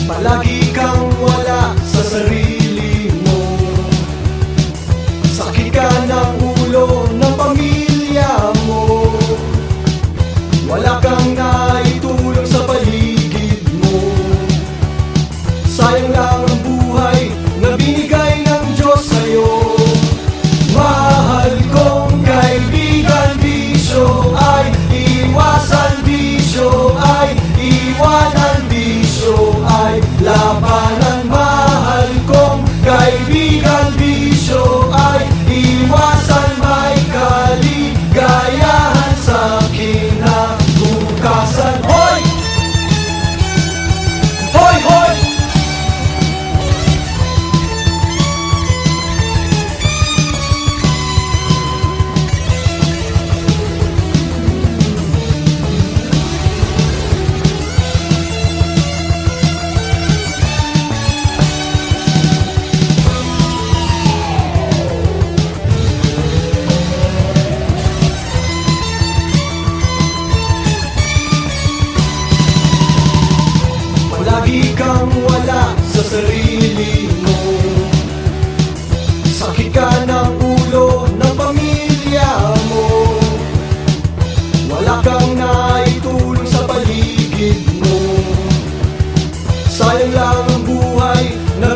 Palagi kang wala sa sarili mo. Sakit ka ng ulo ng pamilya mo. Wala kang naitulong sa paligid mo. Sayang lang ang buhay na binigay ng Diyos sa'yo. Mahal kong kaibigan, bisyo ay iwasan, bisyo ay iwanan, bisyo ay labanan. Mahal kong kaibigan, bisyo ay iwasan, may kaligayahan sa kinabukasan. Hoy! Hoy! Hoy! Lagi kang wala sa sarili mo. Sakit ka ng ulo ng pamilya mo. Wala kang naitulong sa paligid mo. Sayang lang ang buhay na